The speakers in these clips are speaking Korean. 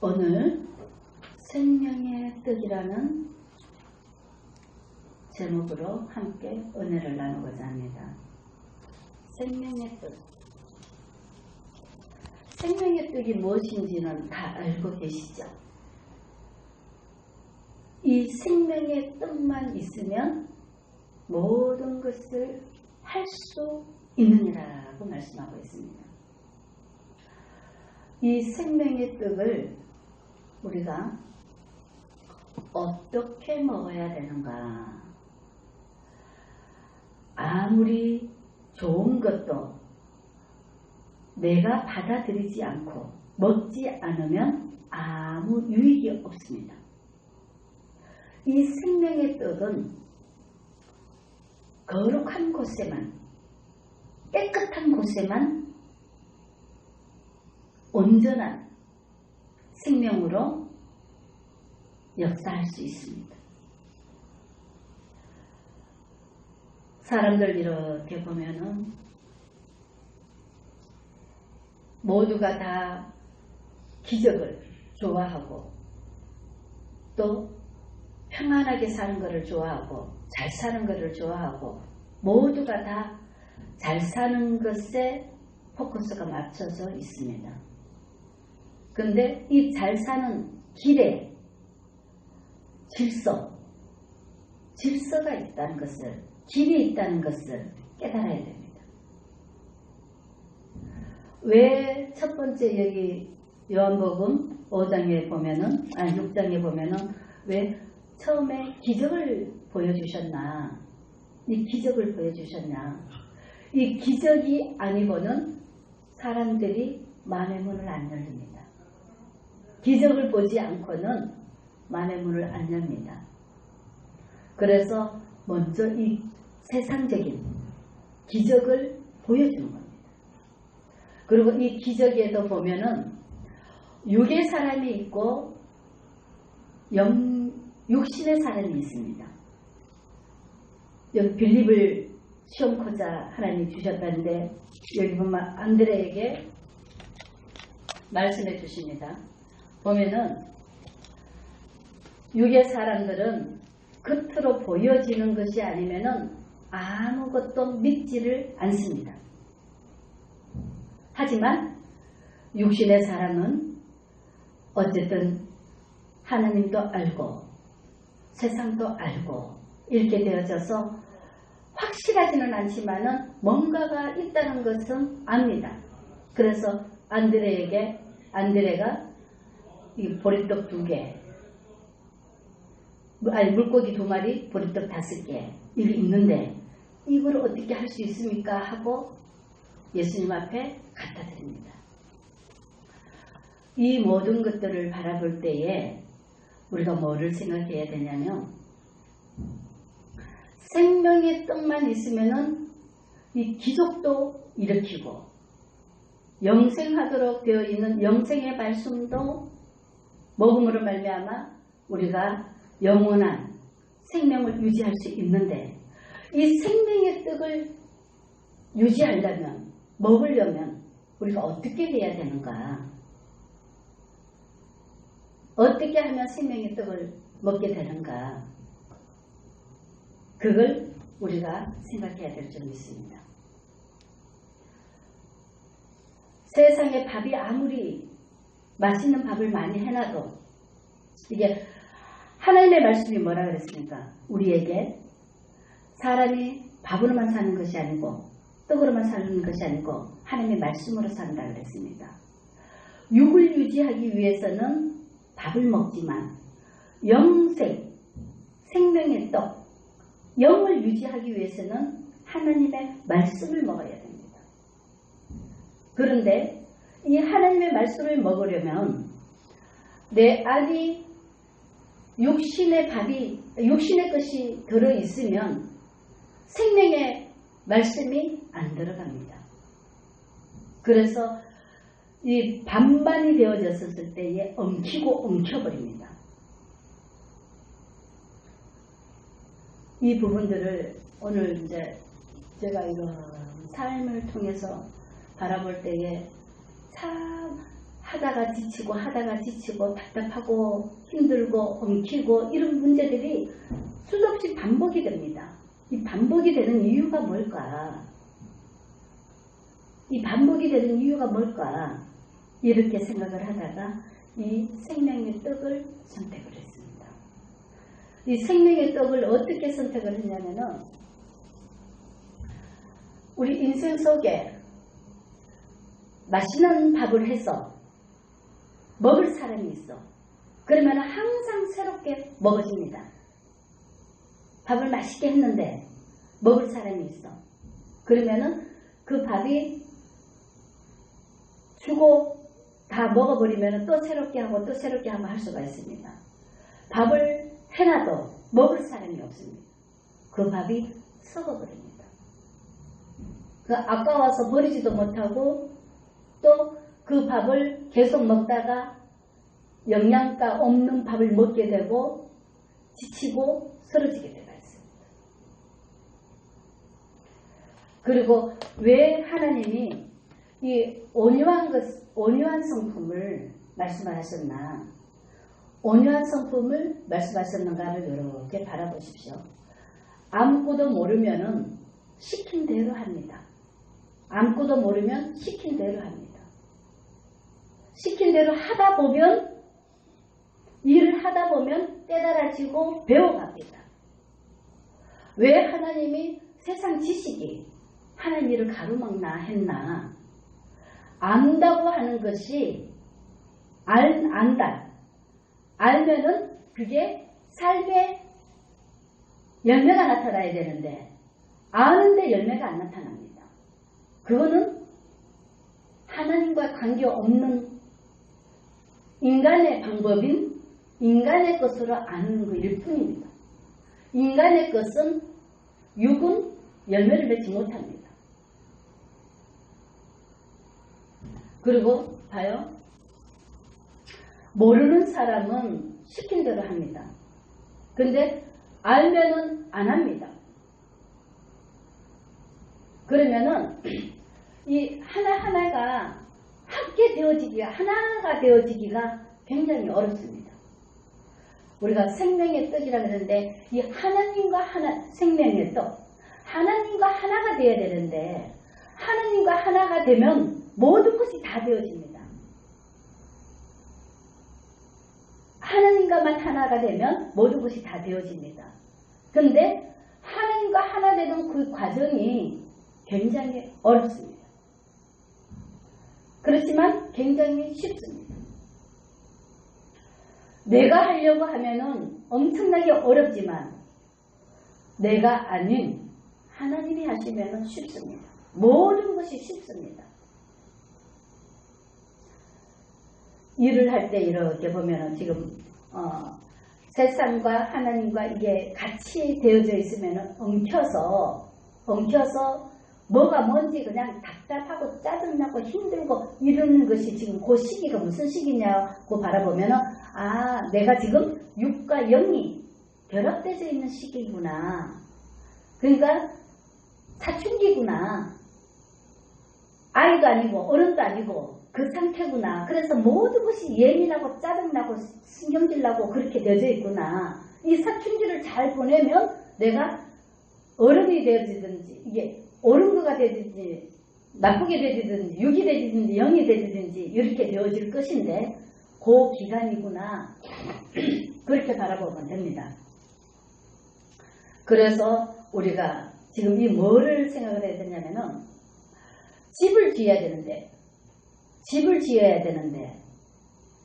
오늘 생명의 떡이라는 제목으로 함께 은혜를 나누고자 합니다. 생명의 떡. 생명의 떡이 무엇인지는 다 알고 계시죠? 이 생명의 떡만 있으면 모든 것을 할 수 있느니라고 말씀하고 있습니다. 이 생명의 떡을 우리가 어떻게 먹어야 되는가? 아무리 좋은 것도 내가 받아들이지 않고 먹지 않으면 아무 유익이 없습니다. 이 생명의 떡은 거룩한 곳에만, 깨끗한 곳에만 온전한 생명으로 역사할 수 있습니다. 사람들 이렇게 보면은 모두가 다 기적을 좋아하고 또 평안하게 사는 것을 좋아하고 잘 사는 것을 좋아하고 모두가 다 잘 사는 것에 포커스가 맞춰져 있습니다. 근데 이 잘 사는 길에 질서가 있다는 것을, 길이 있다는 것을 깨달아야 됩니다. 왜 첫 번째 여기 요한복음 5장에 보면은, 6장에 보면은 왜 처음에 기적을 보여주셨나? 이 기적을 보여주셨냐? 이 기적이 아니고는 사람들이 마음의 문을 안 열립니다. 기적을 보지 않고는 마음의 문을 안 엽니다. 그래서 먼저 이 세상적인 기적을 보여주는 겁니다. 그리고 이 기적에도 보면은 육의 사람이 있고 육신의 사람이 있습니다. 여기 빌립을 시험코자 하나님이 주셨다는데 여기 보면 안드레에게 말씀해 주십니다. 보면은 육의 사람들은 겉으로 보여지는 것이 아니면은 아무것도 믿지를 않습니다. 하지만 육신의 사람은 어쨌든 하나님도 알고 세상도 알고 이렇게 되어져서 확실하지는 않지만은 뭔가가 있다는 것은 압니다. 그래서 안드레가 이 보리떡 2개, 물고기 2마리, 보리떡 5개 이게 있는데 이걸 어떻게 할 수 있습니까? 하고 예수님 앞에 갖다 드립니다. 이 모든 것들을 바라볼 때에 우리가 뭐를 생각해야 되냐면 생명의 떡만 있으면은 이 기적도 일으키고 영생하도록 되어 있는 영생의 말씀도 먹음으로 말미암아 우리가 영원한 생명을 유지할 수 있는데 이 생명의 떡을 유지하려면 먹으려면 우리가 어떻게 해야 되는가? 어떻게 하면 생명의 떡을 먹게 되는가? 그걸 우리가 생각해야 될 점이 있습니다. 세상에 밥이 아무리 맛있는 밥을 많이 해놔도 이게 하나님의 말씀이 뭐라 그랬습니까? 우리에게 사람이 밥으로만 사는 것이 아니고 떡으로만 사는 것이 아니고 하나님의 말씀으로 산다 그랬습니다. 육을 유지하기 위해서는 밥을 먹지만 생명의 떡, 영을 유지하기 위해서는 하나님의 말씀을 먹어야 됩니다. 그런데 이 하나님의 말씀을 먹으려면 내 안이 육신의 것이 들어있으면 생명의 말씀이 안 들어갑니다. 그래서 이 반반이 되어졌을 때에 엉켜버립니다. 이 부분들을 오늘 이제 제가 이런 삶을 통해서 바라볼 때에 참 하다가 지치고 답답하고 힘들고 엉키고 이런 문제들이 수도 없이 반복이 됩니다. 이 반복이 되는 이유가 뭘까? 이 반복이 되는 이유가 뭘까? 이렇게 생각을 하다가 이 생명의 떡을 선택을 했습니다. 이 생명의 떡을 어떻게 선택을 했냐면은 우리 인생 속에 맛있는 밥을 해서 먹을 사람이 있어. 그러면 항상 새롭게 먹어집니다. 밥을 맛있게 했는데 먹을 사람이 있어. 그러면은 그 밥이 주고 다 먹어버리면 또 새롭게 하고 또 새롭게 하고 할 수가 있습니다. 밥을 해놔도 먹을 사람이 없습니다. 그 밥이 썩어버립니다. 그 아까워서 버리지도 못하고 또 그 밥을 계속 먹다가 영양가 없는 밥을 먹게 되고 지치고 쓰러지게 되가 있습니다. 그리고 왜 하나님이 이 온유한 성품을 말씀하셨나? 온유한 성품을 말씀하셨는가를 이렇게 바라보십시오. 아무것도 모르면은 시킨 대로 합니다. 아무것도 모르면 시킨 대로 합니다. 시킨 대로 하다 보면 일을 하다 보면 깨달아지고 배워갑니다. 왜 하나님이 세상 지식이 하나님 일을 가로막나 했나? 안다고 하는 것이 안다. 알면은 그게 삶의 열매가 나타나야 되는데 아는데 열매가 안 나타납니다. 그거는 하나님과 관계없는 인간의 방법인 인간의 것으로 아는 것일 뿐입니다. 인간의 것은 육은 열매를 맺지 못합니다. 그리고 봐요. 모르는 사람은 시킨 대로 합니다. 근데 알면은 안 합니다. 그러면은 이 하나하나가 함께 되어지기가, 하나가 되어지기가 굉장히 어렵습니다. 우리가 생명의 떡이라 그러는데 이 하나님과 생명의 떡, 하나님과 하나가 되어야 되는데 하나님과 하나가 되면 모든 것이 다 되어집니다. 하나님과만 하나가 되면 모든 것이 다 되어집니다. 그런데 하나님과 하나 되는 그 과정이 굉장히 어렵습니다. 그렇지만 굉장히 쉽습니다. 내가 하려고 하면은 엄청나게 어렵지만 내가 아닌 하나님이 하시면은 쉽습니다. 모든 것이 쉽습니다. 일을 할 때 이렇게 보면은 지금 세상과 하나님과 이게 같이 되어져 있으면은 엉켜서 뭐가 뭔지 그냥 답답하고 짜증나고 힘들고 이러는 것이 지금 그 시기가 무슨 시기냐고 바라보면은 내가 지금 육과 영이 결합되어 있는 시기구나. 그러니까 사춘기구나. 아이도 아니고 어른도 아니고 그 상태구나. 그래서 모든 것이 예민하고 짜증나고 신경질나고 그렇게 되어져 있구나. 이 사춘기를 잘 보내면 내가 어른이 되어지든지 이게 옳은 거가 되든지 나쁘게 되든지 육이 되든지 영이 되든지 이렇게 되어질 것인데 그 기간이구나. 그렇게 바라보면 됩니다. 그래서 우리가 지금 이 뭐를 생각을 해야 되냐면은 집을 지어야 되는데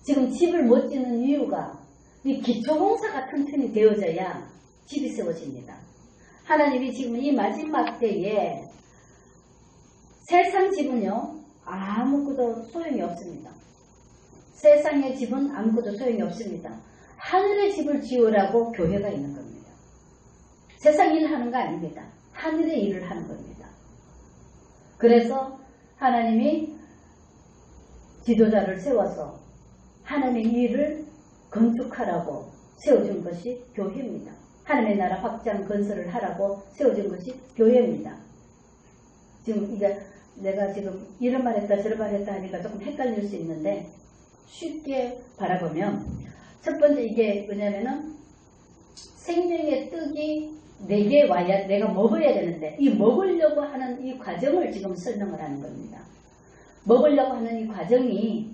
지금 집을 못 짓는 이유가 이 기초공사가 튼튼히 되어져야 집이 세워집니다. 하나님이 지금 이 마지막 때에 세상 집은요 아무것도 소용이 없습니다. 세상의 집은 아무것도 소용이 없습니다. 하늘의 집을 지으라고 교회가 있는 겁니다. 세상 일을 하는 거 아닙니다. 하늘의 일을 하는 겁니다. 그래서 하나님이 지도자를 세워서 하나님의 일을 건축하라고 세워준 것이 교회입니다. 하나님의 나라 확장 건설을 하라고 세워준 것이 교회입니다. 지금 이게 내가 지금 이런 말 했다 저런 말 했다 하니까 조금 헷갈릴 수 있는데 쉽게 바라보면 첫 번째 이게 뭐냐면은 생명의 떡이 내게 와야 내가 먹어야 되는데 이 먹으려고 하는 이 과정을 지금 설명을 하는 겁니다. 먹으려고 하는 이 과정이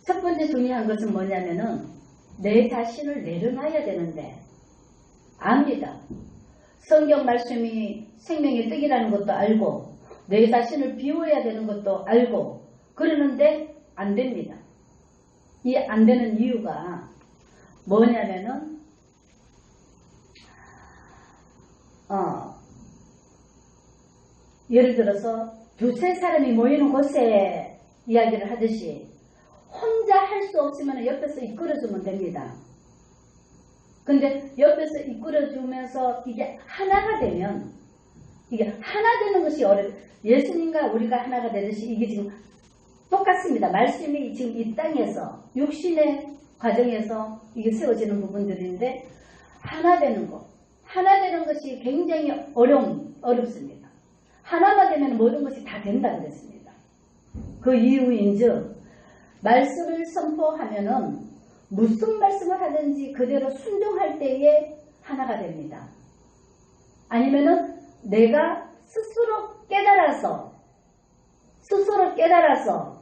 첫 번째 중요한 것은 뭐냐면은 내 자신을 내려놔야 되는데 압니다. 성경 말씀이 생명의 떡이라는 것도 알고 내 자신을 비워야 되는 것도 알고 그러는데 안 됩니다. 이 안 되는 이유가 뭐냐면은 예를 들어서 두세 사람이 모이는 곳에 이야기를 하듯이 혼자 할 수 없으면 옆에서 이끌어주면 됩니다. 근데 옆에서 이끌어주면서 이게 하나가 되면 이게 하나 되는 것이 어려워요. 예수님과 우리가 하나가 되듯이 이게 지금 똑같습니다. 말씀이 지금 이 땅에서 육신의 과정에서 이게 세워지는 부분들인데 하나 되는 것. 하나 되는 것이 굉장히 어렵습니다. 하나가 되면 모든 것이 다 된다 그랬습니다. 그 이유인즉 말씀을 선포하면은 무슨 말씀을 하든지 그대로 순종할 때에 하나가 됩니다. 아니면은 내가 스스로 깨달아서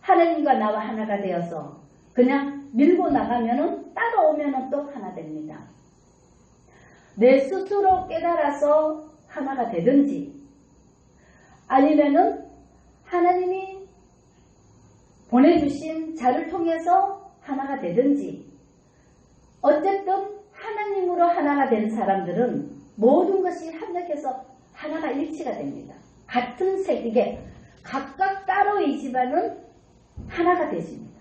하나님과 나와 하나가 되어서 그냥 밀고 나가면은 따라오면은 또 하나 됩니다. 내 스스로 깨달아서 하나가 되든지 아니면은 하나님이 보내주신 자를 통해서 하나가 되든지 어쨌든 하나님으로 하나가 된 사람들은 모든 것이 합력해서 하나가 일치가 됩니다. 같은 색 이게 각각 따로이지만은 하나가 되십니다.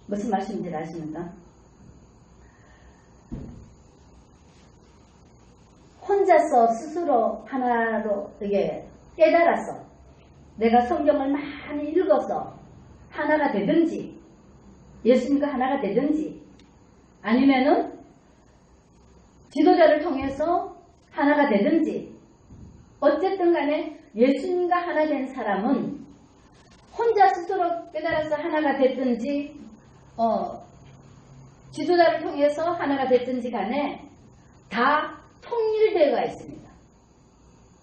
무슨 말씀인지 아십니까? 혼자서 스스로 하나로 이게 깨달아서 내가 성경을 많이 읽어서 하나가 되든지 예수님과 하나가 되든지 아니면은 지도자를 통해서 하나가 되든지 어쨌든 간에 예수님과 하나 된 사람은 혼자 스스로 깨달아서 하나가 됐든지 지도자를 통해서 하나가 됐든지 간에 다 통일되어 있습니다.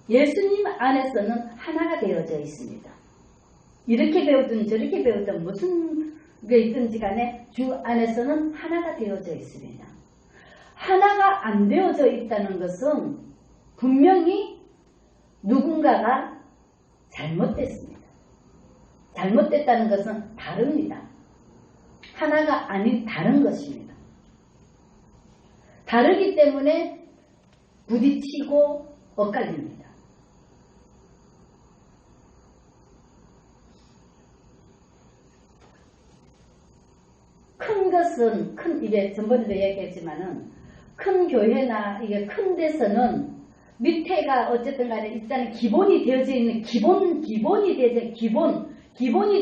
예수님 안에서는 하나가 되어져 있습니다. 이렇게 배우든 저렇게 배우든 무슨 게 있든지 간에 주 안에서는 하나가 되어져 있습니다. 하나가 안 되어져 있다는 것은 분명히 누군가가 잘못됐습니다. 잘못됐다는 것은 다릅니다. 하나가 아닌 다른 것입니다. 다르기 때문에 부딪히고 엇갈립니다. 큰 것은 이게 전번에도 얘기했지만은 큰 교회나 이게 큰 데서는 밑에가 어쨌든 간에 일단 기본이 되어져 있는 기본이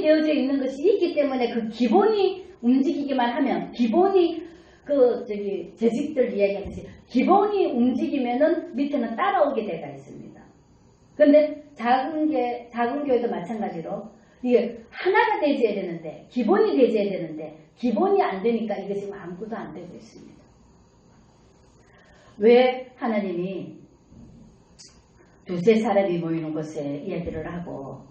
되어져 있는 것이 있기 때문에 그 기본이 움직이기만 하면 기본이 재직들 이야기하듯이 기본이 움직이면은 밑에는 따라오게 되어 있습니다. 그런데 작은 교회도 마찬가지로 이게 하나가 되어야 되는데 기본이 되어야 되는데 기본이 안 되니까 이게 지금 아무것도 안 되고 있습니다. 왜 하나님이 두세 사람이 모이는 곳에 이야기를 하고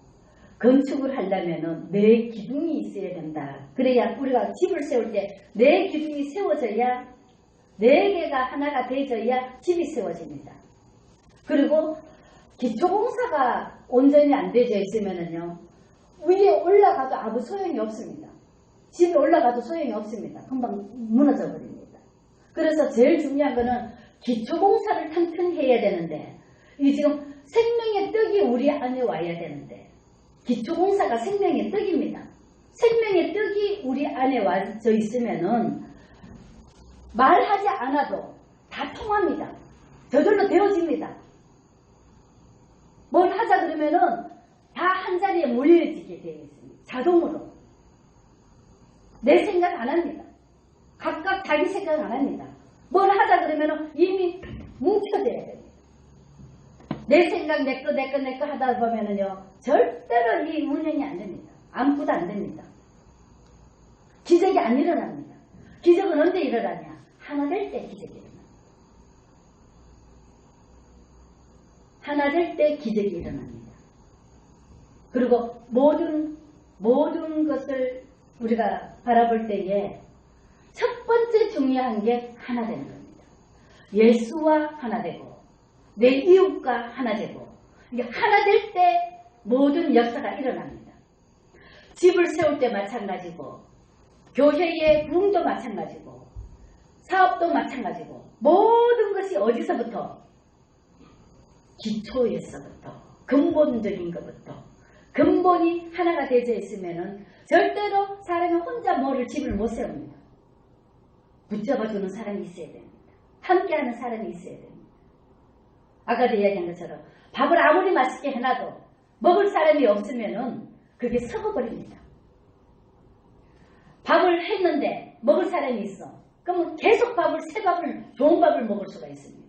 건축을 하려면은 내 기둥이 있어야 된다. 그래야 우리가 집을 세울 때 내 기둥이 세워져야 네 개가 하나가 되어져야 집이 세워집니다. 그리고 기초공사가 온전히 안 되어져 있으면은요 위에 올라가도 아무 소용이 없습니다. 집에 올라가도 소용이 없습니다. 금방 무너져 버립니다. 그래서 제일 중요한 거는 기초공사를 튼튼히 해야 되는데 이게 지금 생명의 떡이 우리 안에 와야 되는데 기초공사가 생명의 떡입니다. 생명의 떡이 우리 안에 와져 있으면은 말하지 않아도 다 통합니다. 저절로 되어집니다. 뭘 하자 그러면은 다 한자리에 모여지게 되어 있습니다. 자동으로. 내 생각 안 합니다. 각각 자기 생각 안 합니다. 뭘 하자 그러면은 이미 뭉쳐져야 됩니다. 내 생각 내 거 하다 보면은요 절대로 이 운영이 안 됩니다. 아무것도 안 됩니다. 기적이 안 일어납니다. 기적은 언제 일어나냐? 하나 될 때 기적이 일어납니다. 하나 될 때 기적이 일어납니다. 그리고 모든 것을 우리가 바라볼 때에 첫 번째 중요한 게 하나 되는 겁니다. 예수와 하나 되고 내 이웃과 하나 되고 이게 하나 될 때 모든 역사가 일어납니다. 집을 세울 때 마찬가지고 교회의 부흥도 마찬가지고 사업도 마찬가지고 모든 것이 어디서부터? 기초에서부터 근본적인 것부터 근본이 하나가 되어 있으면은 절대로 사람이 혼자 뭐를 집을 못 세웁니다. 붙잡아주는 사람이 있어야 됩니다. 함께하는 사람이 있어야 됩니다. 아까도 이야기한 것처럼 밥을 아무리 맛있게 해놔도 먹을 사람이 없으면은 그게 썩어버립니다. 밥을 했는데 먹을 사람이 있어. 그러면 계속 새 밥을, 좋은 밥을 먹을 수가 있습니다.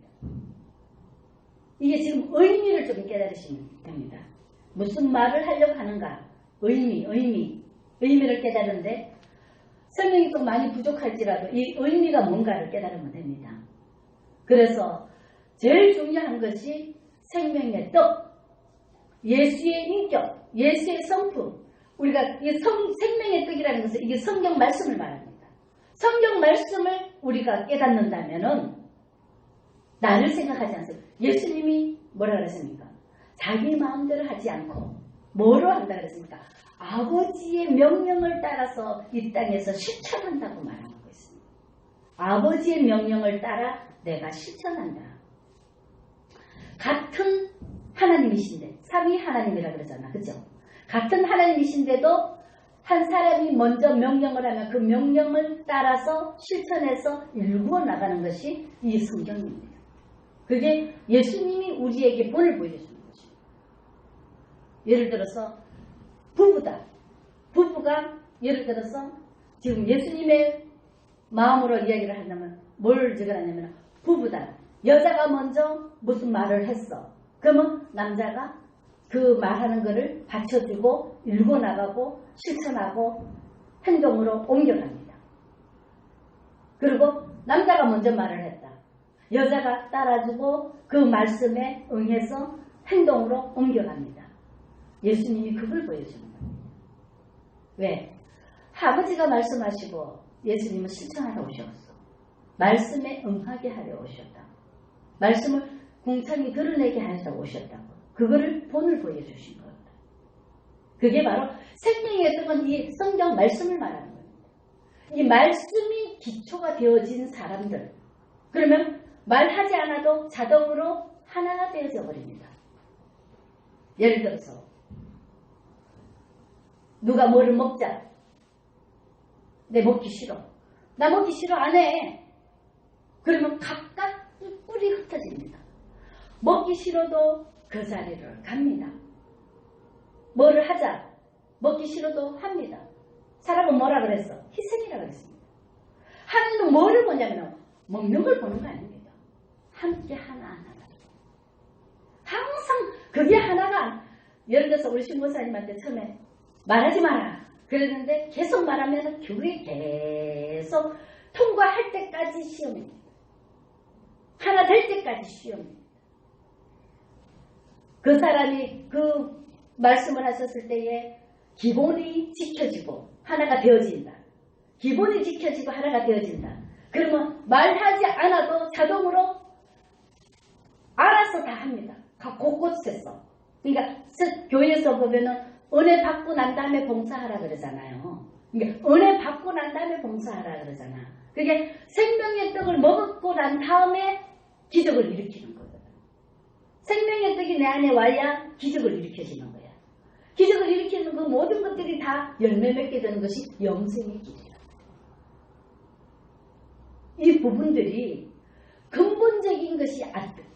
이게 지금 의미를 좀 깨달으시면 됩니다. 무슨 말을 하려고 하는가? 의미를 깨달은데 설명이 좀 많이 부족할지라도 이 의미가 뭔가를 깨달으면 됩니다. 그래서 제일 중요한 것이 생명의 떡, 예수의 인격, 예수의 성품. 우리가 이 생명의 떡이라는 것은 이게 성경 말씀을 말합니다. 성경 말씀을 우리가 깨닫는다면은 나를 생각하지 않습니다. 예수님이 뭐라 그랬습니까? 자기 마음대로 하지 않고 뭐로 한다 그랬습니까? 아버지의 명령을 따라서 이 땅에서 실천한다고 말하고 있습니다. 아버지의 명령을 따라 내가 실천한다. 같은 하나님이신데 삼위 하나님이라 그러잖아. 그죠? 같은 하나님이신데도 한 사람이 먼저 명령을 하면 그 명령을 따라서 실천해서 일구어 나가는 것이 이 성경입니다. 그게 예수님이 우리에게 본을 보여주는 것입니다. 예를 들어서 부부다. 부부가 예를 들어서 지금 예수님의 마음으로 이야기를 한다면 뭘 적어놨냐면 부부다. 여자가 먼저 무슨 말을 했어. 그러면 남자가 그 말하는 거를 받쳐주고 일궈 나가고 실천하고 행동으로 옮겨갑니다. 그리고 남자가 먼저 말을 했다. 여자가 따라주고 그 말씀에 응해서 행동으로 옮겨갑니다. 예수님이 그걸 보여주는 겁니다. 왜? 아버지가 말씀하시고 예수님은 실천하러 오셨어. 말씀에 응하게 하려 오셨다. 말씀을 공창이 드러내게 하려 오셨다고. 그거를 본을 보여주신 겁니다. 그게 바로 생명의 떡은 이 성경 말씀을 말하는 겁니다. 이 말씀이 기초가 되어진 사람들. 그러면 말하지 않아도 자동으로 하나가 되어져 버립니다. 예를 들어서 누가 뭐를 먹자. 내 먹기 싫어. 나 먹기 싫어 안 해. 그러면 각각 뿔이 흩어집니다. 먹기 싫어도 그 자리를 갑니다. 뭐를 하자. 먹기 싫어도 합니다. 사람은 뭐라 그랬어? 희생이라 그랬습니다. 하나님은 뭐를 보냐면 먹는 걸 보는 거 아닙니다. 함께 하나하나. 항상 그게 하나가 예를 들어서 우리 신부사님한테 처음에 말하지 마라. 그랬는데 계속 말하면 교회 계속 통과할 때까지 시험입니다. 하나 될 때까지 시험입니다. 그 사람이 그 말씀을 하셨을 때에 기본이 지켜지고 하나가 되어진다. 기본이 지켜지고 하나가 되어진다. 그러면 말하지 않아도 자동으로 알아서 다 합니다. 곳곳에서. 그러니까 교회에서 보면은 은혜 받고 난 다음에 봉사하라 그러잖아요. 그러니까 은혜 받고 난 다음에 봉사하라 그러잖아. 그게 생명의 떡을 먹고 난 다음에 기적을 일으키는 거거든. 생명의 떡이 내 안에 와야 기적을 일으켜지는 거야. 기적을 일으키는 그 모든 것들이 다 열매 맺게 되는 것이 영생의 길이야. 이 부분들이 근본적인 것이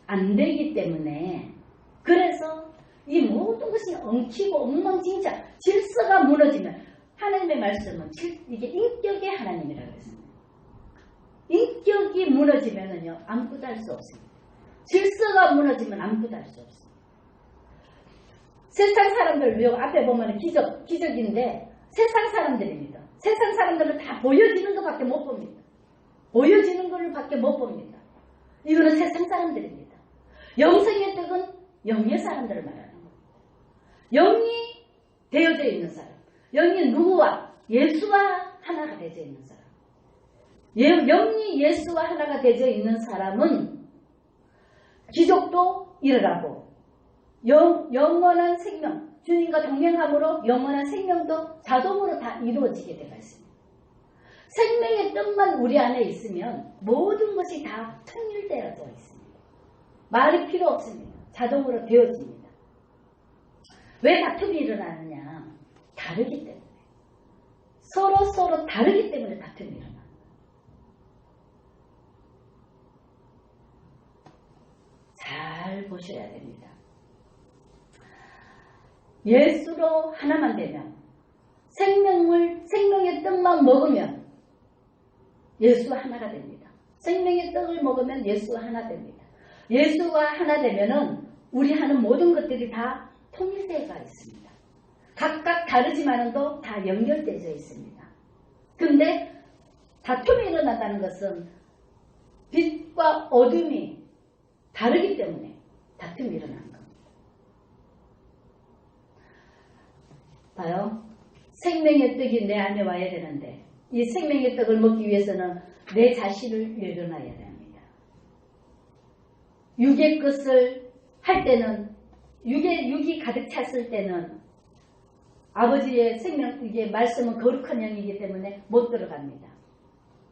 안 되기 때문에 그래서 이 모든 것이 엉키고 엉망진창 질서가 무너지면 하나님의 말씀은 이게 인격의 하나님이라고 했습니다. 인격이 무너지면은요 아무것도 할 수 없습니다. 질서가 무너지면 아무것도 할 수 없습니다. 세상 사람들, 요 앞에 보면 기적인데 세상 사람들입니다. 세상 사람들은 다 보여지는 것밖에 못 봅니다. 보여지는 것밖에 못 봅니다. 이거는 세상 사람들입니다. 영생의 떡은 영의 사람들을 말하는 겁니다. 영이 되어져 있는 사람. 영이 누구와? 예수와 하나가 되어져 있는 사람. 영이 예수와 하나가 되어져 있는 사람은 기적도 일어나고 영원한 생명, 주님과 동행함으로 영원한 생명도 자동으로 다 이루어지게 되어 있습니다. 생명의 뜻만 우리 안에 있으면 모든 것이 다 통일되어져 있습니다. 말이 필요 없습니다. 자동으로 되어집니다. 왜 다툼이 일어나느냐? 다르기 때문에. 서로 다르기 때문에 다툼이 일어납니다. 잘 보셔야 됩니다. 예수로 하나만 되면, 생명의 떡만 먹으면 예수와 하나가 됩니다. 생명의 떡을 먹으면 예수와 하나 됩니다. 예수와 하나 되면은 우리 하는 모든 것들이 다 통일되어 있습니다. 각각 다르지만도 다 연결되어 있습니다. 근데 다툼이 일어난다는 것은 빛과 어둠이 다르기 때문에 다툼이 일어나는 겁니다. 봐요. 생명의 떡이 내 안에 와야 되는데 이 생명의 떡을 먹기 위해서는 내 자신을 내려놔야 됩니다. 육의 것을 할 때는 육이 가득 찼을 때는 아버지의 이게 말씀은 거룩한 영이기 때문에 못 들어갑니다.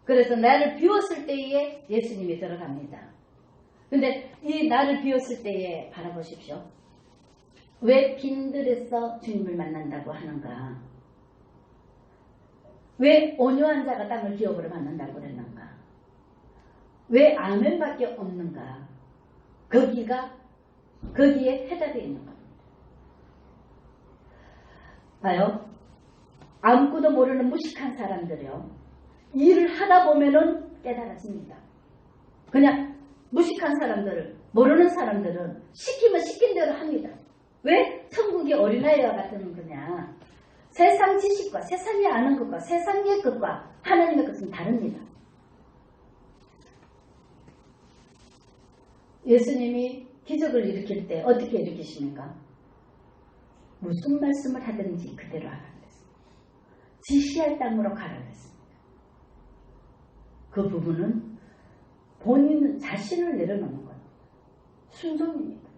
그래서 나를 비웠을 때에 예수님이 들어갑니다. 근데 이 나를 비웠을 때에 바라보십시오. 왜 빈들에서 주님을 만난다고 하는가? 왜 온유한 자가 땅을 기업으로 받는다고 그랬는가? 왜 아멘밖에 없는가? 거기에 해답이 있는 겁니다. 봐요. 아무것도 모르는 무식한 사람들이요. 일을 하다 보면은 깨달아집니다. 그냥 무식한 사람들, 모르는 사람들은 시키면 시킨 대로 합니다. 왜 천국이 어린아이와 같은 거냐? 세상 지식과 세상이 아는 것과 세상의 것과 하나님의 것은 다릅니다. 예수님이 기적을 일으킬 때 어떻게 일으키십니까? 무슨 말씀을 하든지 그대로 하라 그랬습니다. 지시할 땅으로 가라 그랬습니다. 그 부분은 본인 자신을 내려놓는 거예요. 순종입니다.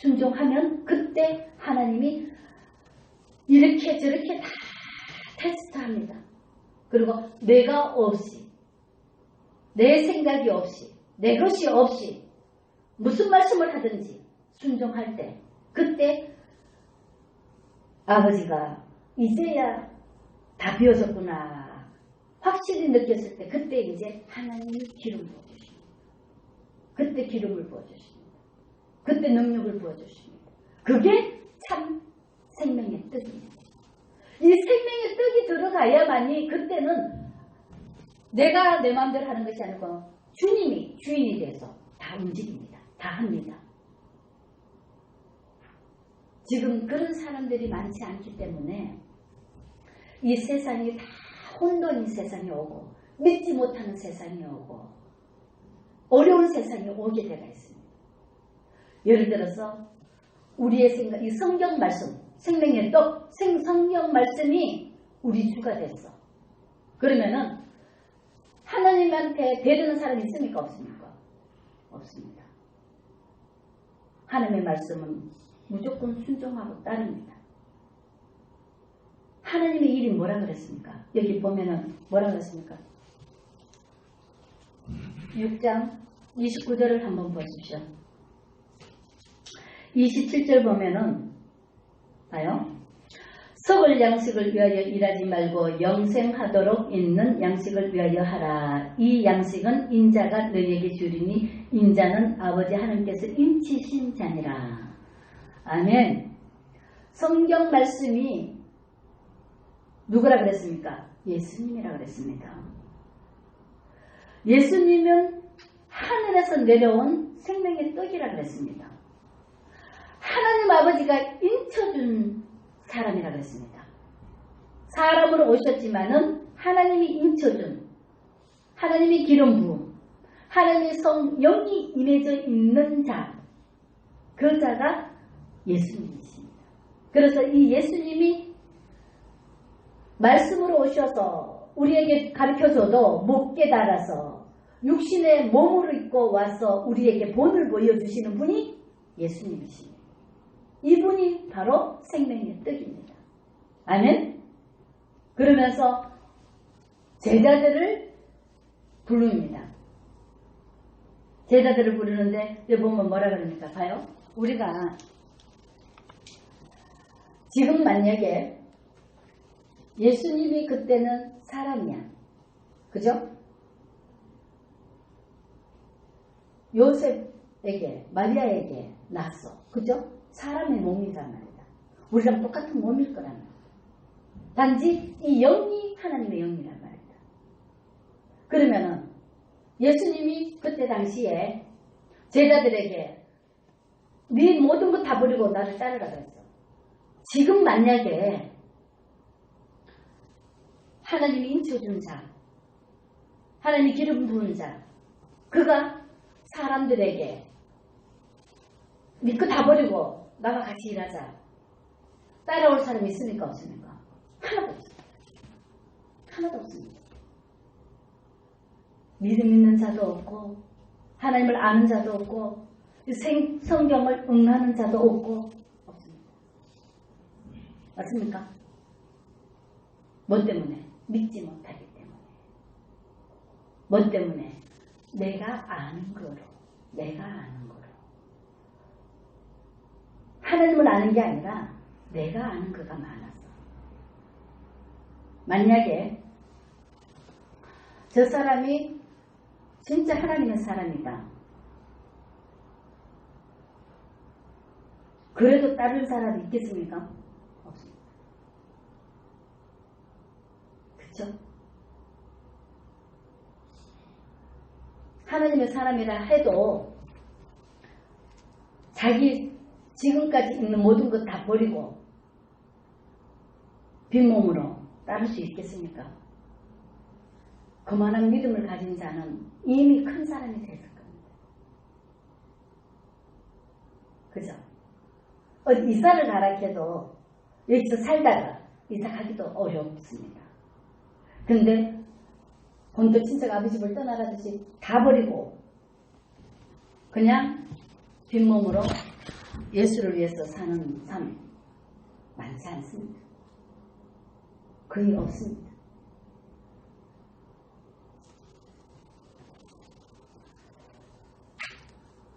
순종하면 그때 하나님이 이렇게 저렇게 다 테스트합니다. 그리고 내가 없이, 내 생각이 없이, 내 것이 없이 무슨 말씀을 하든지 순종할 때 그때 아버지가 이제야 다 비워졌구나 확실히 느꼈을 때 그때 이제 하나님이 기름 부어주십니다. 그때 기름을 부어주십니다. 그때 능력을 부어주십니다. 그게 참 생명의 떡입니다. 이 생명의 떡이 들어가야만이 그때는 내가 내 마음대로 하는 것이 아니고 주님이 주인이 돼서 다 움직입니다. 다 합니다. 지금 그런 사람들이 많지 않기 때문에 이 세상이 다 혼돈인 세상이 오고 믿지 못하는 세상이 오고 어려운 세상이 오게 되어 있습니다. 예를 들어서 우리의 생각, 이 성경 말씀, 생명의 떡, 성경 말씀이 우리 주가 됐어. 그러면은 하나님한테 대드는 사람이 있습니까? 없습니까? 없습니다. 하나님의 말씀은 무조건 순종하고 따릅니다. 하나님의 일이 뭐라 그랬습니까? 여기 보면은 뭐라 그랬습니까? 6장 29절을 한번 보십시오. 27절 보면은 봐요. 썩을 양식을 위하여 일하지 말고 영생하도록 있는 양식을 위하여 하라. 이 양식은 인자가 너희에게 주리니 인자는 아버지 하나님께서 인치신 자니라. 아멘. 성경 말씀이 누구라 그랬습니까? 예수님이라 그랬습니다. 예수님은 하늘에서 내려온 생명의 떡이라 그랬습니다. 아버지가 인쳐준 사람이라고 했습니다. 사람으로 오셨지만은 하나님이 인쳐준, 하나님이 기름 부음, 하나님의 성령이 임해져 있는 자, 그 자가 예수님이십니다. 그래서 이 예수님이 말씀으로 오셔서 우리에게 가르쳐줘도 못 깨달아서 육신의 몸으로 입고 와서 우리에게 본을 보여주시는 분이 예수님이십니다. 이분이 바로 생명의 떡입니다. 아멘? 그러면서 제자들을 부릅니다. 제자들을 부르는데 여기 보면 뭐라 그럽니까? 봐요. 우리가 지금 만약에 예수님이 그때는 사람이야. 그죠? 요셉에게, 마리아에게 낳았어. 그죠? 사람의 몸이란 말이다. 우리랑 똑같은 몸일 거란 말이다. 단지 이 영이 하나님의 영이란 말이다. 그러면은 예수님이 그때 당시에 제자들에게 네 모든 것 다 버리고 나를 따르라 그랬어. 지금 만약에 하나님이 인쳐준 자, 하나님이 기름 부은 자, 그가 사람들에게 네 거 다 버리고 나와 같이 일하자, 따라올 사람이 있습니까? 없습니까? 하나도 없습니다. 하나도 없습니다. 믿음 있는 자도 없고 하나님을 아는 자도 없고 성경을 응하는 자도 없고 없습니다. 맞습니까? 뭐 때문에? 믿지 못하기 때문에. 뭐 때문에? 내가 아는 거로. 내가 아는 거로. 하나님을 아는 게 아니라 내가 아는 거가 많아서. 만약에 저 사람이 진짜 하나님의 사람이다. 그래도 다른 사람이 있겠습니까? 없습니다. 그렇죠? 하나님의 사람이라 해도 자기 지금까지 있는 모든 것 다 버리고 빈몸으로 따를 수 있겠습니까? 그만한 믿음을 가진 자는 이미 큰 사람이 됐을 겁니다. 그죠? 이사를 가라 해도 여기서 살다가 이사 가기도 어렵습니다. 근데 본토 친척 아버지 집을 떠나라듯이 다 버리고 그냥 빈몸으로 예수를 위해서 사는 삶 많지 않습니다. 거의 없습니다.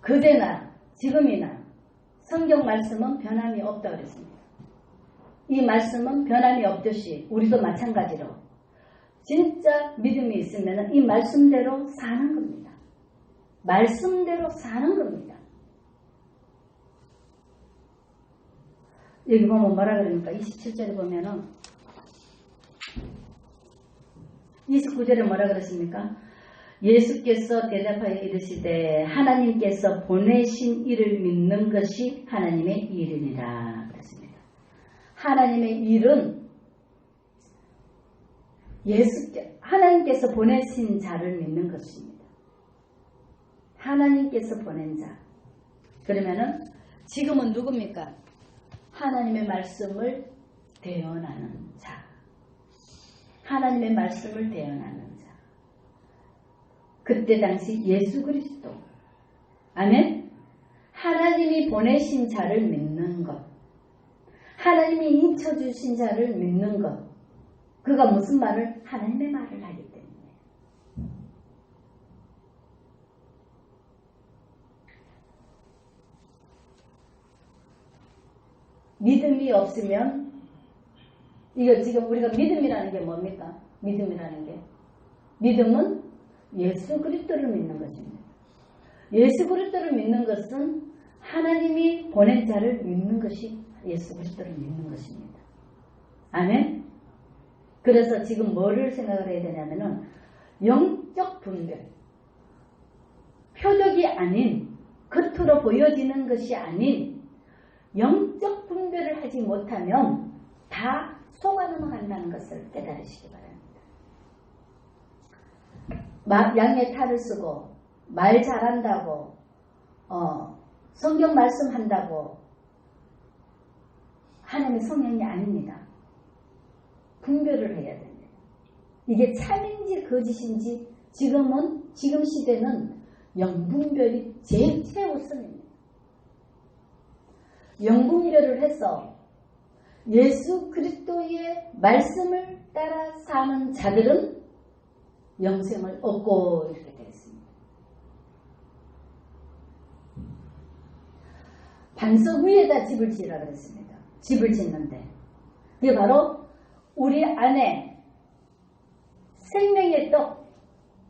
그때나 지금이나 성경 말씀은 변함이 없다고 그랬습니다. 이 말씀은 변함이 없듯이 우리도 마찬가지로 진짜 믿음이 있으면 이 말씀대로 사는 겁니다. 말씀대로 사는 겁니다. 여기 보면 뭐라 그러니까 27절에 보면은 29절에 뭐라 그랬습니까? 예수께서 대답하여 이르시되 하나님께서 보내신 이를 믿는 것이 하나님의 일이니라 그랬습니다. 하나님의 일은 하나님께서 보내신 자를 믿는 것입니다. 하나님께서 보낸 자. 그러면은 지금은 누굽니까? 하나님의 말씀을 대언하는 자. 하나님의 말씀을 대언하는 자. 그때 당시 예수 그리스도. 아멘? 하나님이 보내신 자를 믿는 것. 하나님이 인쳐주신 자를 믿는 것. 그가 무슨 말을? 하나님의 말을 하기 때문에. 믿음이 없으면 이거 지금 우리가 믿음이라는 게 뭡니까? 믿음이라는 게 믿음은 예수 그리스도를 믿는 것입니다. 예수 그리스도를 믿는 것은 하나님이 보낸 자를 믿는 것이 예수 그리스도를 믿는 것입니다. 아멘? 그래서 지금 뭐를 생각을 해야 되냐면은 영적 분별, 표적이 아닌 겉으로 보여지는 것이 아닌 영적 분별을 하지 못하면 다 속아 넘어간다는 것을 깨달으시기 바랍니다. 양의 탈을 쓰고 말 잘한다고 성경 말씀한다고 하나님의 성령이 아닙니다. 분별을 해야 됩니다. 이게 참인지 거짓인지 지금 시대는 영분별이 제일 최우선입니다. 영분별을 해서 예수 그리스도의 말씀을 따라 사는 자들은 영생을 얻고 이렇게 되어 있습니다. 반석 위에다 집을 지으라 그랬습니다. 집을 짓는데 그게 바로 우리 안에 생명의 떡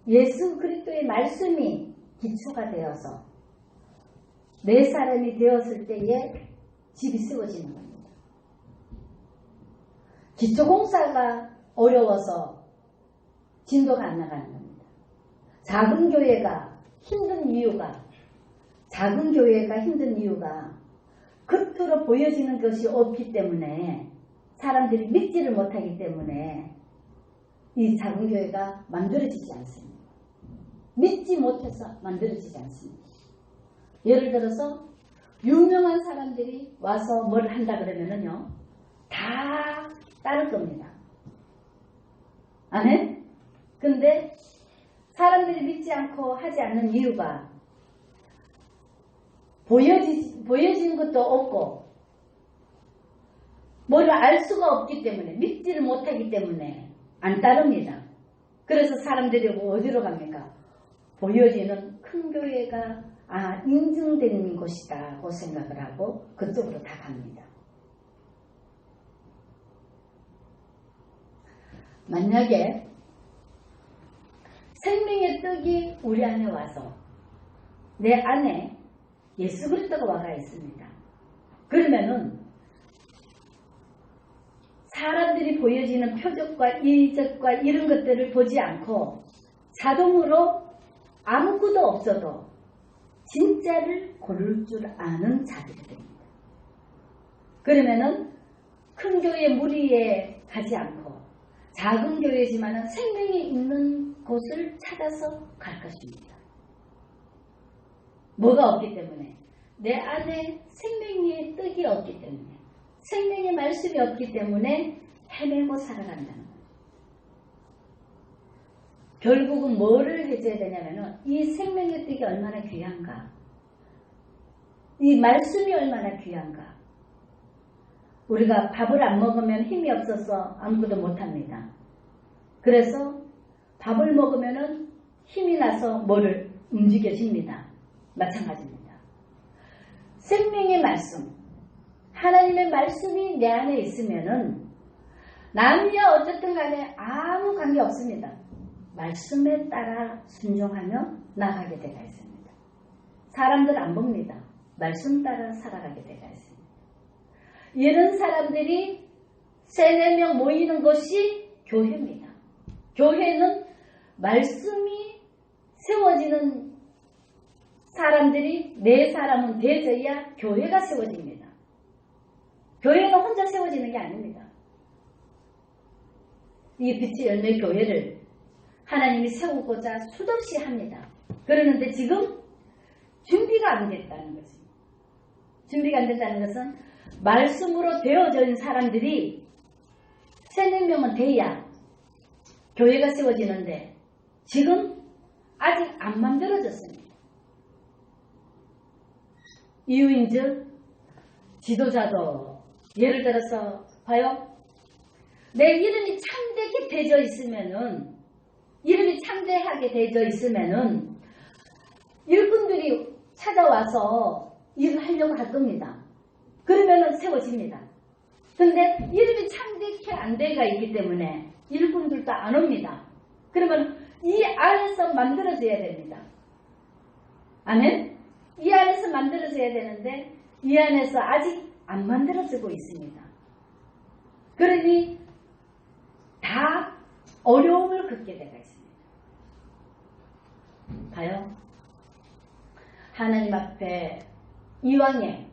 예수 그리스도의 말씀이 기초가 되어서 내 사람이 되었을 때에 집이 세워지는 겁니다. 기초공사가 어려워서 진도가 안 나가는 겁니다. 작은 교회가 힘든 이유가 겉으로 보여지는 것이 없기 때문에 사람들이 믿지를 못하기 때문에 이 작은 교회가 만들어지지 않습니다. 믿지 못해서 만들어지지 않습니다. 예를 들어서 유명한 사람들이 와서 뭘 한다 그러면은요 다 따를 겁니다. 안 해? 근데 사람들이 믿지 않고 하지 않는 이유가 보여지는 것도 없고 뭐를 알 수가 없기 때문에 믿지를 못하기 때문에 안 따릅니다. 그래서 사람들이 어디로 갑니까? 보여지는 큰 교회가 인증되는 곳이다고 생각을 하고 그쪽으로 다 갑니다. 만약에 생명의 떡이 우리 안에 와서 내 안에 예수 그리스도가 와가 있습니다. 그러면은 사람들이 보여지는 표적과 이적과 이런 것들을 보지 않고 자동으로 아무것도 없어도 진짜를 고를 줄 아는 자들이 됩니다. 그러면은 큰 교회 무리에 가지 않고 작은 교회지만 생명이 있는 곳을 찾아서 갈 것입니다. 뭐가 없기 때문에? 내 안에 생명의 떡이 없기 때문에, 생명의 말씀이 없기 때문에 헤매고 살아간다는 거예요. 결국은 뭐를 해줘야 되냐면은 이 생명의 떡이 얼마나 귀한가, 이 말씀이 얼마나 귀한가. 우리가 밥을 안 먹으면 힘이 없어서 아무것도 못합니다. 그래서 밥을 먹으면 힘이 나서 뭐를 움직여집니다. 마찬가지입니다. 생명의 말씀, 하나님의 말씀이 내 안에 있으면은 남이야 어쨌든 간에 아무 관계 없습니다. 말씀에 따라 순종하며 나가게 되어 있습니다. 사람들 안 봅니다. 말씀 따라 살아가게 되어 있습니다. 이런 사람들이 3-4명 모이는 것이 교회입니다. 교회는 말씀이 세워지는 사람들이 4사람은 되어져야 교회가 세워집니다. 교회는 혼자 세워지는 게 아닙니다. 이 빛의 열매 교회를 하나님이 세우고자 수없이 합니다. 그러는데 지금 준비가 안 됐다는 것입니다. 준비가 안 됐다는 것은 말씀으로 되어져 있는 사람들이 3-4명은 돼야 교회가 세워지는데 지금 아직 안 만들어졌습니다. 이유인즉 지도자도 예를 들어서 봐요. 내 이름이 참되게 되어 있으면은, 이름이 참되하게 되어 있으면은 일꾼들이 찾아와서 일을 하려고 할 겁니다. 그러면은 세워집니다. 근데 이름이 참되게 안 되가 있기 때문에 일꾼들도 안 옵니다. 그러면 이 안에서 만들어져야 됩니다. 아멘? 이 안에서 만들어져야 되는데 이 안에서 아직 안 만들어지고 있습니다. 그러니 다 어려움을 겪게 되어 있습니다. 봐요. 하나님 앞에 이왕에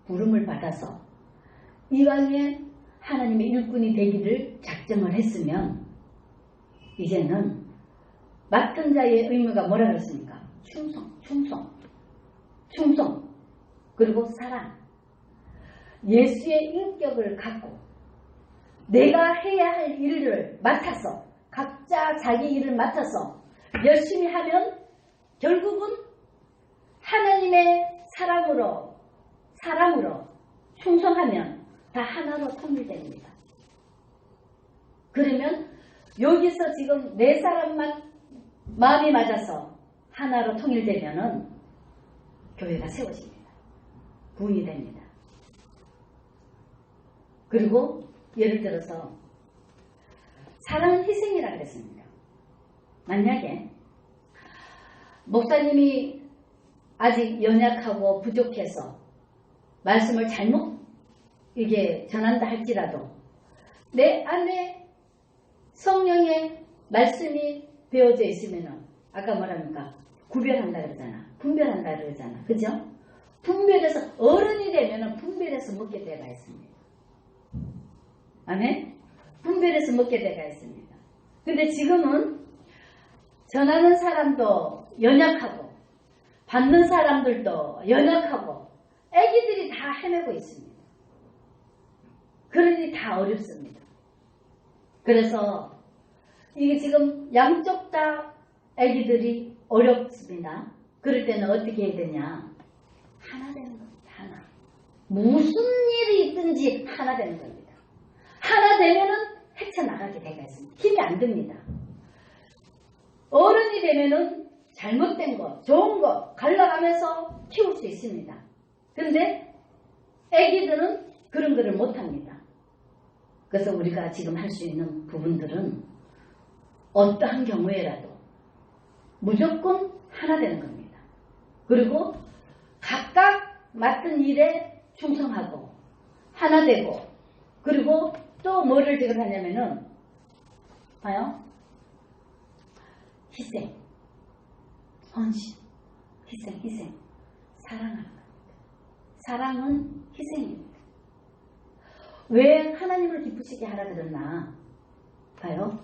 부름을 받아서 이왕에 하나님의 일꾼이 되기를 작정을 했으면 이제는 맡은 자의 의무가 뭐라 그랬습니까? 충성, 그리고 사랑. 예수의 인격을 갖고 내가 해야 할 일을 맡아서 각자 자기 일을 맡아서 열심히 하면 결국은 하나님의 사랑으로 충성하면 다 하나로 통일됩니다. 그러면 여기서 지금 네 사람만 마음이 맞아서 하나로 통일되면은 교회가 세워집니다. 부흥이 됩니다. 그리고 예를 들어서 사랑은 희생이라 그랬습니다. 만약에 목사님이 아직 연약하고 부족해서 말씀을 잘못 이게 전한다 할지라도 내 안에 성령의 말씀이 배어져 있으면은 아까 뭐랍니까? 구별한다 그러잖아. 분별한다 그러잖아. 그죠? 분별해서 어른이 되면은 분별해서 먹게 되가 있습니다. 아멘? 분별해서 먹게 되가 있습니다. 근데 지금은 전하는 사람도 연약하고 받는 사람들도 연약하고 애기들이 다 헤매고 있습니다. 그러니 다 어렵습니다. 그래서 이게 지금 양쪽 다 애기들이 어렵습니다. 그럴 때는 어떻게 해야 되냐? 하나 되는 겁니다. 하나. 무슨 일이 있든지 하나 되는 겁니다. 하나 되면은 헤쳐나가게 되가 있습니다. 힘이 안 듭니다. 어른이 되면은 잘못된 거, 좋은 거 갈라가면서 키울 수 있습니다. 근데 애기들은 그런 거를 못합니다. 그래서 우리가 지금 할 수 있는 부분들은 어떠한 경우에라도 무조건 하나 되는 겁니다. 그리고 각각 맡은 일에 충성하고 하나 되고 그리고 또 뭐를 지금 하냐면은 봐요. 희생, 헌신, 희생, 사랑하는 겁니다. 사랑은 희생입니다. 왜 하나님을 기쁘시게 하라 그랬나? 봐요.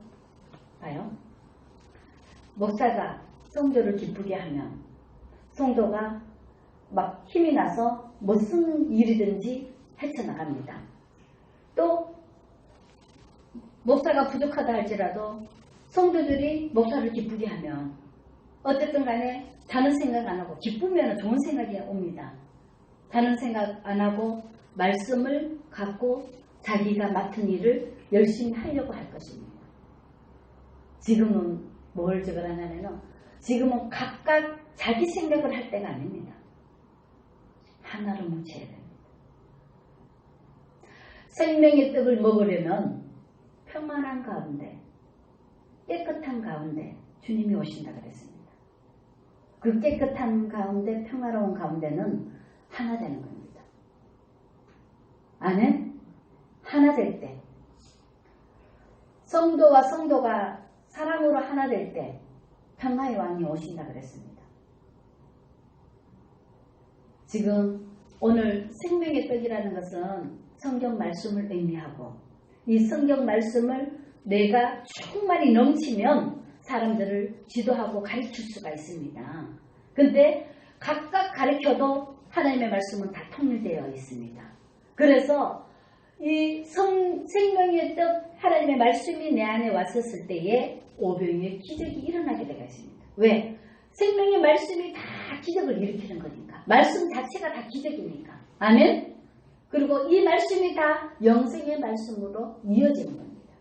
목사가 성도를 기쁘게 하면 성도가 막 힘이 나서 무슨 일이든지 헤쳐나갑니다. 또 목사가 부족하다 할지라도 성도들이 목사를 기쁘게 하면 어쨌든 간에 다른 생각 안 하고 기쁘면 좋은 생각이 옵니다. 다른 생각 안 하고 말씀을 갖고 자기가 맡은 일을 열심히 하려고 할 것입니다. 지금은 뭘 하냐면은 지금은 각각 자기 생각을 할 때가 아닙니다. 하나로 뭉쳐야 됩니다. 생명의 떡을 먹으려면 평안한 가운데 깨끗한 가운데 주님이 오신다 그랬습니다. 그 깨끗한 가운데 평화로운 가운데는 하나 되는 겁니다. 아멘? 하나 될 때 성도와 성도가 사랑으로 하나 될 때 평화의 왕이 오신다 그랬습니다. 지금 오늘 생명의 떡이라는 것은 성경 말씀을 의미하고 이 성경 말씀을 내가 충만히 넘치면 사람들을 지도하고 가르칠 수가 있습니다. 근데 각각 가르쳐도 하나님의 말씀은 다 통일되어 있습니다. 그래서 이 생명의 떡 하나님의 말씀이 내 안에 왔었을 때에 오병이의 기적이 일어나게 되어 있습니다. 왜? 생명의 말씀이 다 기적을 일으키는 거니까. 말씀 자체가 다 기적이니까. 아멘? 그리고 이 말씀이 다 영생의 말씀으로 이어지는 겁니다.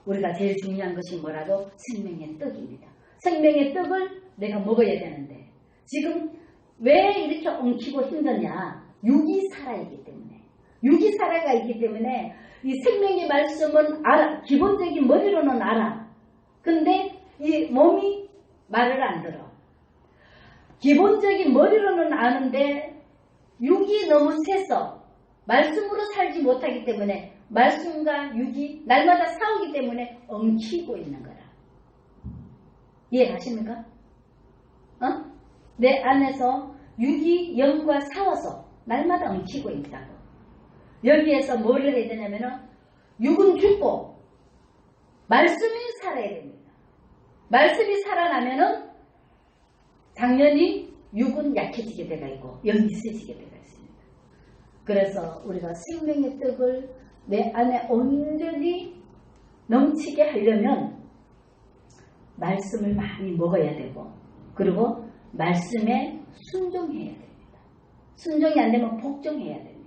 우리가 제일 중요한 것이 뭐라도 생명의 떡입니다. 생명의 떡을 내가 먹어야 되는데 지금 왜 이렇게 엉키고 힘드냐? 육이 살아있기 때문에. 육이 살아가 있기 때문에 이 생명의 말씀은 알아. 기본적인 머리로는 알아. 근데 이 몸이 말을 안 들어. 기본적인 머리로는 아는데 육이 너무 세서 말씀으로 살지 못하기 때문에 말씀과 육이 날마다 싸우기 때문에 엉키고 있는 거라. 이해가십니까? 내 안에서 육이 영과 싸워서 날마다 엉키고 있다고. 여기에서 뭐를 해야 되냐면은 육은 죽고 말씀이 살아야 됩니다. 말씀이 살아나면은 당연히 육은 약해지게 되가 있고 영이 세지게 되가 있습니다. 그래서 우리가 생명의 떡을 내 안에 온전히 넘치게 하려면 말씀을 많이 먹어야 되고 그리고 말씀에 순종해야 됩니다. 순종이 안 되면 복종해야 됩니다.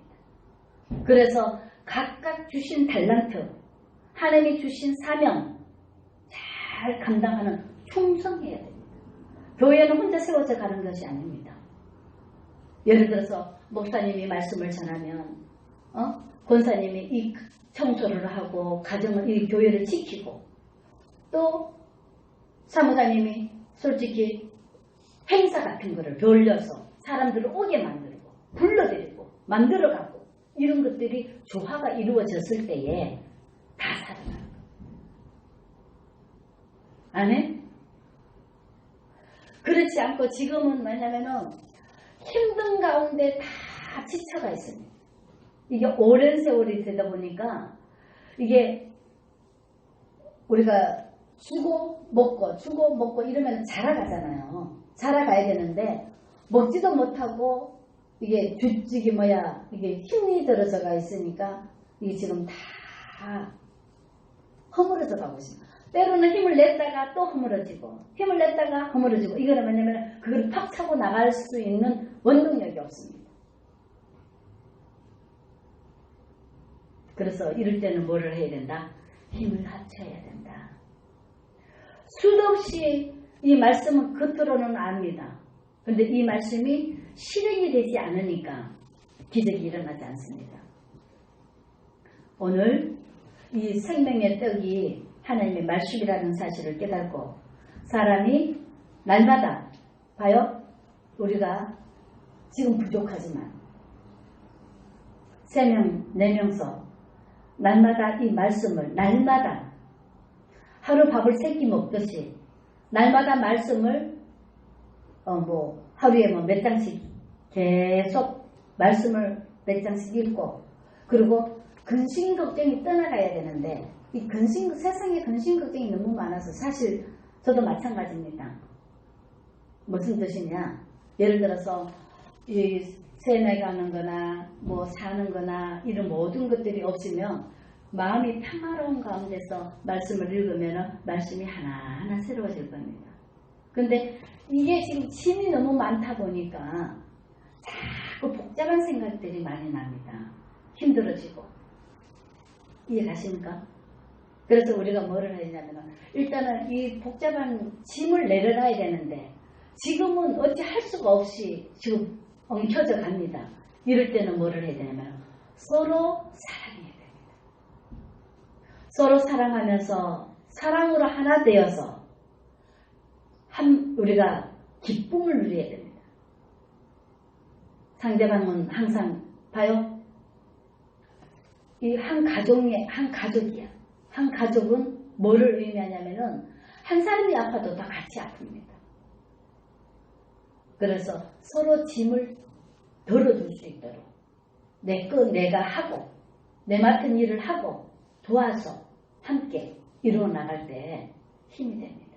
그래서 각각 주신 달란트, 하나님이 주신 사명 잘 감당하는 충성해야 됩니다. 교회는 혼자 세워져 가는 것이 아닙니다. 예를 들어서 목사님이 말씀을 전하면 권사님이 이 청소를 하고 가정을 이 교회를 지키고 또 사무장님이 솔직히 행사 같은 거를 돌려서 사람들을 오게 만들고 불러들이고 만들어가고 이런 것들이 조화가 이루어졌을 때에 다 살아나는 거예요. 안 해? 그렇지 않고 지금은 뭐냐면은 힘든 가운데 다 지쳐가 있습니다. 이게 오랜 세월이 되다 보니까 이게 우리가 주고 먹고 이러면 자라가잖아요. 자라가야 되는데 먹지도 못하고 이게 이게 힘이 들어져가 있으니까 이게 지금 다 허물어져 가고 있습니다. 때로는 힘을 냈다가 또 허물어지고 힘을 냈다가 허물어지고 이거는 뭐냐면 그걸 팍 차고 나갈 수 있는 원동력이 없습니다. 그래서 이럴 때는 뭐를 해야 된다? 힘을 합쳐야 된다. 수도 없이 이 말씀은 겉으로는 압니다. 그런데 이 말씀이 실행이 되지 않으니까 기적이 일어나지 않습니다. 오늘 이 생명의 떡이 하나님의 말씀이라는 사실을 깨닫고 사람이 날마다 봐요. 우리가 지금 부족하지만 3명, 4명서 날마다 이 말씀을 날마다 하루 밥을 3끼 먹듯이 날마다 말씀을 하루에 몇 장씩 계속 말씀을 몇 장씩 읽고 그리고 근심 걱정이 떠나가야 되는데 이 세상에 근심 걱정이 너무 많아서 사실 저도 마찬가지입니다. 무슨 뜻이냐? 예를 들어서 이 세뇌 가는 거나 사는 거나 이런 모든 것들이 없으면 마음이 평화로운 가운데서 말씀을 읽으면 말씀이 하나하나 새로워질 겁니다. 근데 이게 지금 짐이 너무 많다 보니까 자꾸 복잡한 생각들이 많이 납니다. 힘들어지고. 이해가십니까? 그래서 우리가 뭐를 하냐면 일단은 이 복잡한 짐을 내려놔야 되는데 지금은 어찌 할 수가 없이 지금 엉켜져 갑니다. 이럴 때는 뭐를 해야 되냐면 서로 사랑해야 됩니다. 서로 사랑하면서 사랑으로 하나 되어서 우리가 기쁨을 누려야 됩니다. 상대방은 항상 봐요. 이 한 가족이야. 한 가족은 뭐를 의미하냐면은 한 사람이 아파도 다 같이 아픕니다. 그래서 서로 짐을 덜어줄 수 있도록 내 거 내가 하고 내 맡은 일을 하고 도와서 함께 이루어 나갈 때 힘이 됩니다.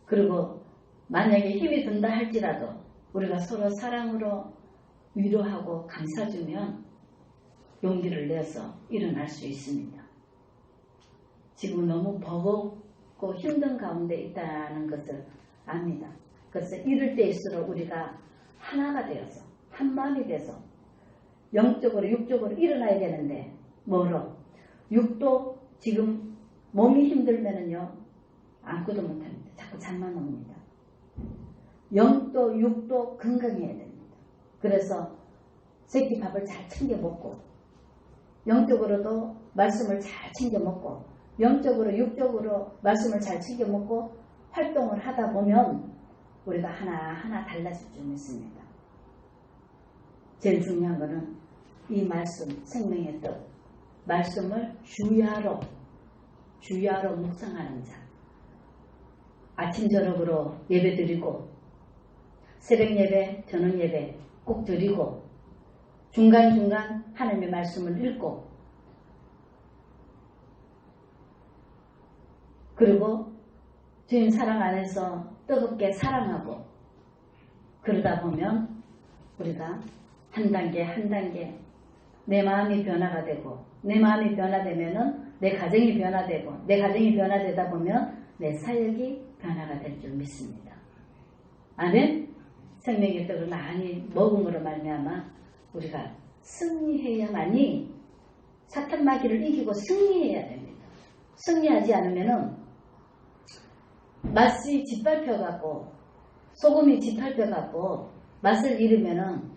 그리고 만약에 힘이 든다 할지라도 우리가 서로 사랑으로 위로하고 감싸주면 용기를 내서 일어날 수 있습니다. 지금 너무 버겁고 힘든 가운데 있다는 것을 압니다. 그래서 이럴 때일수록 우리가 하나가 되어서 한 마음이 돼서 영적으로 육적으로 일어나야 되는데 뭐로? 육도 지금 몸이 힘들면은요 아무것도 못합니다. 자꾸 잠만 옵니다. 영도 육도 건강해야 됩니다. 그래서 새끼 밥을 잘 챙겨 먹고 영적으로도 말씀을 잘 챙겨 먹고 영적으로 육적으로 말씀을 잘 챙겨 먹고 활동을 하다 보면 우리가 하나하나 달라질 줄 믿습니다. 제일 중요한 거는 이 말씀, 생명의 떡, 말씀을 주야로 묵상하는 자. 아침 저녁으로 예배드리고 새벽 예배, 저녁 예배 꼭 드리고 중간중간 하나님의 말씀을 읽고 그리고 주님 사랑 안에서 뜨겁게 사랑하고 그러다 보면 우리가 한 단계 한 단계 내 마음이 변화가 되고 내 마음이 변화되면은 내 가정이 변화되고 내 가정이 변화되다 보면 내 사역이 변화가 될 줄 믿습니다. 아멘? 생명의 떡을 많이 먹음으로 말미암아 우리가 승리해야만이 사탄 마귀를 이기고 승리해야 됩니다. 승리하지 않으면은 맛이 짓밟혀갖고 소금이 짓밟혀갖고 맛을 잃으면은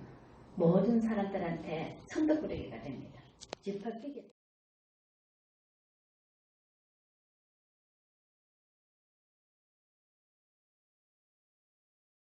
모든 사람들한테 천덕꾸러기가 됩니다. 짓밟히게